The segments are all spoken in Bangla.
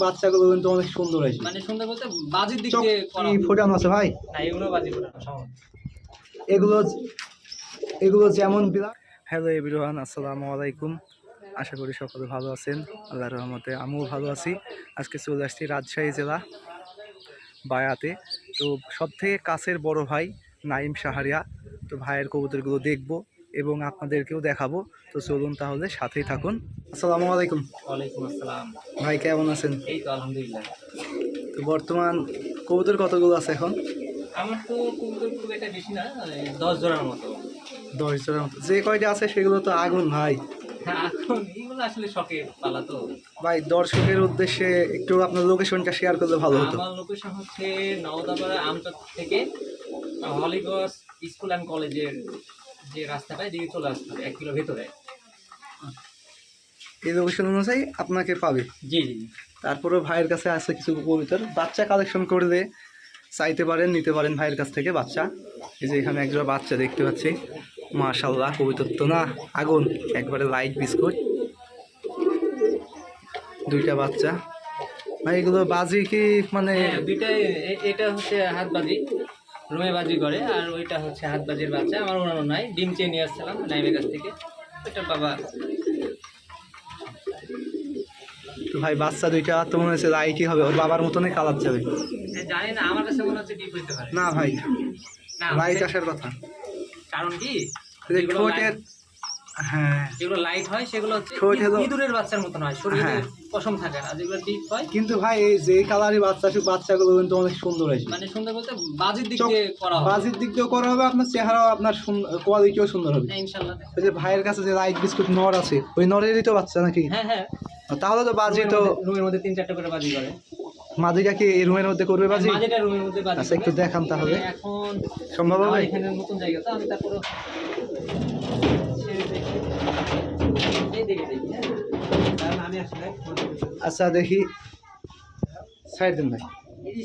বাচ্চাগুলো কিন্তু অনেক সুন্দর হয়েছে, মানে সুন্দর বলতে বাজির দিক দিয়ে করা ফোটানো আছে ভাই। না, এগুলো বাজি ফোটানো সম্ভব। এগুলো এগুলো যেমন হ্যালো এভরিওয়ান, আসসালামু আলাইকুম। আশা করি সকলে ভালো আছেন, আল্লাহর রহমতে আমিও ভালো আছি। আজকে চলে আসছি রাজশাহী জেলা বায়াতে। তো সব থেকে কাছের বড় ভাই নাইম শাহরিয়া। তো ভাইয়ের কবুতরগুলো দেখবো এবং আপনাদেরকেও দেখাবো। তো চলুন তাহলে সাথেই থাকুন। আসসালামু আলাইকুম। ওয়ালাইকুম আসসালাম। ভাই কেমন আছেন? এই তো আলহামদুলিল্লাহ। তো বর্তমান কবুতর কতগুলো আছে এখন? আমার তো কবুতর খুব একটা বেশি না, 10 জোড়ার মতো। 10 জোড়ার মতো। যে কয়টা আছে সেগুলো তো আগুন ভাই। হ্যাঁ, এখন এইগুলো আসলে শখের পালা তো ভাই। দর্শকের উদ্দেশ্যে একটু আপনার লোকেশনটা শেয়ার করলে ভালো হতো। আমার লোকেশন হচ্ছে নওদাপাড়া আমচত্বর থেকে হলিগঞ্জ স্কুল অ্যান্ড কলেজের যে রাস্তাটা এদিকে চলে আসতে 1 কিলো ভেতরে। এই লোকেশন অনুযায়ী আপনাকে পাবে। জি জি। তারপরে ভাইয়ের কাছে আছে কিছু কবুতর, বাচ্চা কালেকশন করলে চাইতে পারেন, নিতে পারেন ভাইয়ের কাছ থেকে বাচ্চা। এই যে এখানে একজোড়া বাচ্চা দেখতে পাচ্ছি, মাশাআল্লাহ। কবুতর তো না আগুন, একবারে লাইট বিস্কুট। দুইটা বাচ্চা ভাই। এগুলো বাজি কি মানে? দুইটাই, এটা হচ্ছে হাত বাজি, রুমে বাজি করে, আর ওইটা হচ্ছে হাত বাজির বাচ্চা। আমার ওনারও নাই, ডিম চেয়ে নিয়ে আসছিলাম নাইমের কাছ থেকে। ওইটা বাবা। তো ভাই বাচ্চা দুইটা তো মনে হচ্ছে লাইটই হবে, ওর বাবার মতনই কালার যাবে। জানি না, আমার কাছে মনে হচ্ছে ডিপ হইতে পারে। না ভাই, না, লাইট আসার কথা। কারণ কি, ঠোঁটের, হ্যাঁ যেগুলো লাইট হয় সেগুলো হচ্ছে ইঁদুরের বাচ্চার মতন হয়, শরীরে পশম থাকে না। যেগুলো ডিপ হয় কিন্তু ভাই এই যে কালারই বাচ্চাগুলো কিন্তু অনেক সুন্দর হয়েছে। মানে সুন্দর বলতে বাজির দিক দিয়ে করা হবে, বাজির দিক দিয়েও করা হবে, আপনার চেহারাও আপনার কোয়ালিটিও সুন্দর হবে ইনশাআল্লাহ। ওই যে ভাইয়ের কাছে যে লাইট বিস্কুট নর আছে, ওই নরেরই তো বাচ্চা নাকি? হ্যাঁ হ্যাঁ। তাহলে তো বাজি তো রুমের মধ্যে 3-4টা করে বাজি করে। মাদিটা কি এই রুমের মধ্যে করবে বাজি? মাঝেটা রুমের মধ্যে বাজি। আচ্ছা একটু দেখান তাহলে। এখন সম্ভব হবে? এখানে নতুন জায়গা তো, আমি তারপরে আচ্ছা দেখি, সাইড দেন ভাই,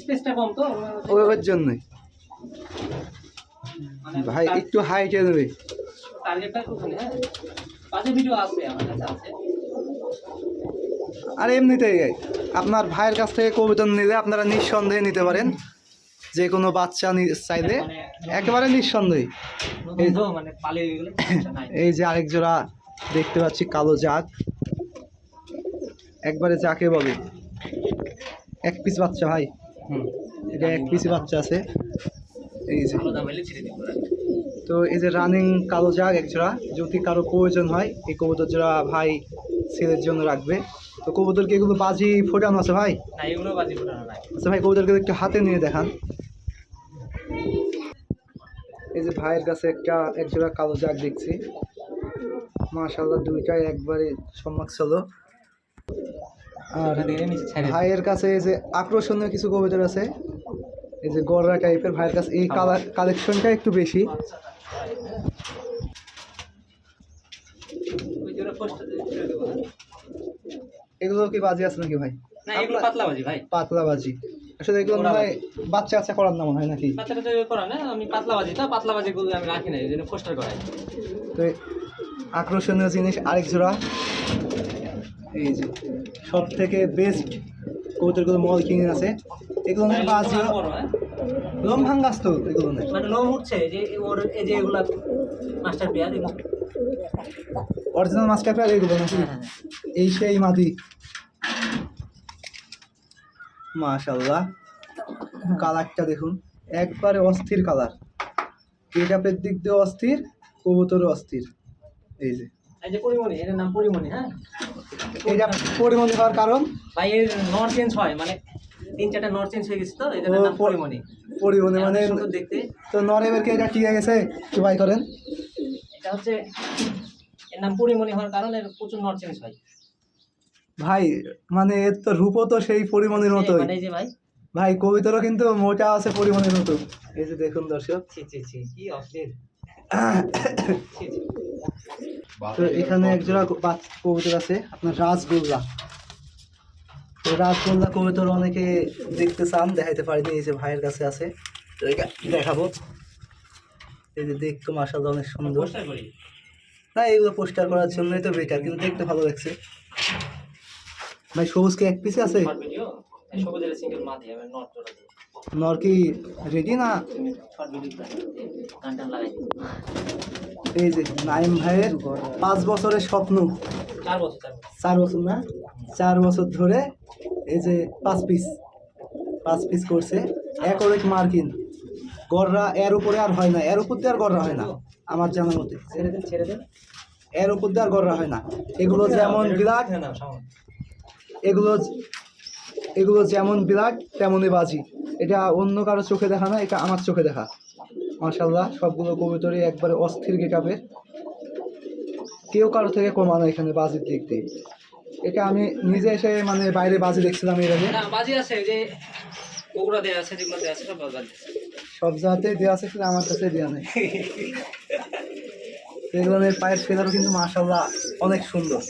স্পেসটা কম তো ওর জন্যই ভাই একটু হাইটে নেবে। টার্গেটটা ওখানে। হ্যাঁ, বাজে ভিডিও আছে আমার কাছে আছে। আর এমনিতেই আপনার ভাইয়ের কাছ থেকে কবুতর নিলে আপনারা নিঃসন্দেহে নিতে পারেন, যে কোনো বাচ্চা চাইলে একেবারে নিঃসন্দেহে। মানে পালিয়ে গেলে এই যে আরেক জোড়া দেখতে পাচ্ছি, কালো জাগ, একবারে যাকে বলে এক পিস বাচ্চা ভাই। এটা এক পিস বাচ্চা আছে এই যে। তো এই যে রানিং কালো জাগ এক জোড়া, যদি কারো প্রয়োজন হয় এই কবুতর জোড়া ভাই ছেলের জন্য রাখবে। তো কবুতরকে এগুলো বাজি ফোটানো আছে ভাই? না, এগুলো বাজি ফোটানো নাই। আচ্ছা ভাই, কবুতরকে একটু হাতে নিয়ে দেখান। এই যে ভাইয়ের কাছে এক জোড়া কালো জাগ দেখছি, মাশাআল্লাহ দুইটাই একবারে সম্মাক চলো। আর ভাইয়ের কাছে এই যে আকর্ষণীয় কিছু কবুতর আছে, এই যে গররা টাইপের, ভাইয়ের কাছে এই কালার কালেকশনটা একটু বেশি। এগুলো কি বাজি আছে নাকি ভাই? না, এগুলো পাতলা বাজি ভাই, পাতলা বাজি। আসলে এগুলো মনে হয় বাচ্চা কাচ্চা করার না মনে হয় নাকি? বাচ্চাটা তো করা না, আমি পাতলা বাজি তো, পাতলা বাজি গুলো আমি রাখি না, এই জন্য পোস্টার করাই। তো আকর্ষণীয় জিনিস আরেক জোড়া, এই যে সব থেকে বেস্ট কবুতরগুলো মল কিনে আছে। এগুলো নাকি বাজি লোম ভাঙ্গাস তো, এগুলো না মানে লোম উঠছে যে ওর, এই যে এগুলা master pair, original master pair এগুলো নাকি? এই সেই মাদি, মাশাআল্লাহ। কালারটা দেখুন, একবারে অস্থির কালার, গেটআপের দিক দিয়ে অস্থির, কবুতরও অস্থির। এই যে পরিমণি, এর নাম পরিমণি। হ্যাঁ, এটা পরিমণি হওয়ার কারণ ভাই এর নর চেঞ্জ হয়, মানে 3-4টা নর চেঞ্জ হয়ে গেছে তো, এটার নাম পরিমণি। পরিমণি মানে সুন্দর দেখতে। তো নরেবেরকে এটা ঠিক হয়ে গেছে, কি ভাই করেন? এটা হচ্ছে এর নাম পরিমণি হওয়ার কারণ এর প্রচুর নর চেঞ্জ হয় ভাই। মানে এর তো রূপও তো সেই পরিমণির মতোই। মানে যে ভাই, ভাই কবিতারও কিন্তু মোটা আছে পরিমণির মতো। এই যে দেখুন দর্শক, কি অস্থির। তো এখানে একজোড়া কবুতর আছে আপনার রাজগোল্লা। তো রাজগোল্লা কবুতর অনেকে দেখতে চান, দেখাইতে পারিনি, এই যে ভাইয়ের কাছে আছে, তো এটা দেখাবো। এই যে দেখতে মাশাআল্লাহ অনেক সুন্দর। না এগুলো পোস্টার করার জন্যই তো বেটার, কিন্তু দেখতে ভালো লাগছে। ভাই সবুজ কি এক পিসে আছে? শর্ট ভিডিও সবুজের সিঙ্গেল মাঝে আমি নট জোড়া দিই নর কি রেডি না? শর্ট ভিডিও গানটা লাগাই এই যে নাইম ভাইয়ের 5 বছরের স্বপ্ন, 4 বছর 4 বছর না, 4 বছর ধরে এই যে 5 পিস করছে একরিক মার্কিন গররা। এর উপরে আর হয় না, এর উপর দিয়ে আর গররা হয় না আমার জানা মতে। ছেড়ে দেন এর উপর দিয়ে আর গররা হয় না। এগুলো যেমন বিরাট, না সামনে এগুলো যেমন বিরাট তেমনই বাজি। এটা অন্য কারো চোখে দেখা না, এটা আমার চোখে দেখা। মাশাআল্লাহ সবগুলো কবুতরই একবারে অস্থির গেটআপের, কেউ কারো থেকে কমানো এখানে বাজির দিক দিয়ে। এটা আমি নিজে এসে মানে বাইরে বাজি দেখছিলাম এর আগে, না বাজি আছে যে ওগুলা দেয়া আছে যেগুলো দেয়া আছে সব বাজি সব জায়গাতে দেওয়া আছে, কিন্তু আমার কাছে দেওয়া নেই। এগুলোর পায়ের ফেদারও কিন্তু মাশাআল্লাহ অনেক সুন্দর।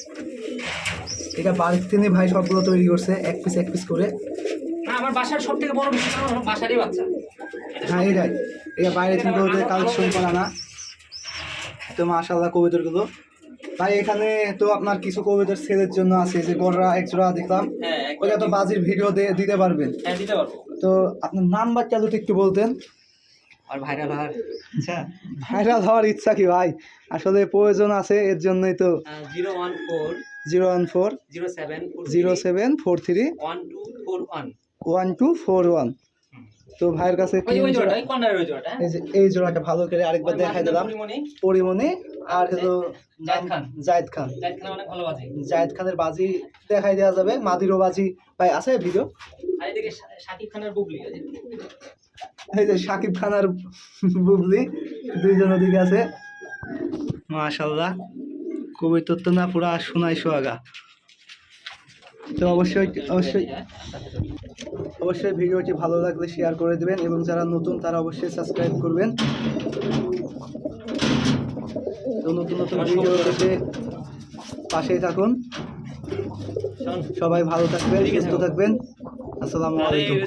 এটা বাড়ির থেকে ভাই সবগুলো তৈরি করছে এক পিস করে। না আমার বাসার সবথেকে বড় বিষয় হলো আমার বাসারই বাচ্চা হ্যাঁ এটাই, এটা বাইরে থেকে ওদের কালেকশন করা না। তো মাশাআল্লাহ কবুতরগুলো ভাই এখানে তো আপনার কিছু কবুতর সেলের জন্য আছে, যে গররা এক জোড়া দেখলাম, হ্যাঁ ওটা তো বাজির ভিডিও দিতে পারবেন। হ্যাঁ দিতে পারবো। তো আপনার নাম্বারটা যদি একটু বলতেন। আর ভাইরাল হওয়ার আচ্ছা ভাইরাল হওয়ার ইচ্ছা কি ভাই? আসলে প্রয়োজন আছে, এর জন্যই তো। 014 014 0743 0743 1241 1241। তো ভাইয়ের কাছে ওই তিন জোড়া, জোড়া এই কর্নারের ওই জোড়াটা এই যে এই জোড়াটা ভালো করে আরেকবার দেখাই দিলাম। পরিমণি আর হলো জায়েদ খান। অনেক ভালো বাজে। জায়েদ খানের বাজি দেখাই দেওয়া যাবে, মাদিরও বাজি ভাই আছে ভিডিও। আর এদিকে শাকিব খানের বুবলি আছে, এই যে শাকিব খান আর বুবলি দুইজন ওদিকে আছে। মাশাআল্লাহ কবুতর তো না পুরা সোনাই সোহাগা। তো অবশ্যই ভিডিওটি ভালো লাগলে শেয়ার করে দিবেন, এবং যারা নতুন তারা অবশ্যই সাবস্ক্রাইব করবেন। তো নতুন ভিডিও দেখে পাশেই থাকুন। সবাই ভালো থাকবেন, সুস্থ থাকবেন। আসসালামু আলাইকুম।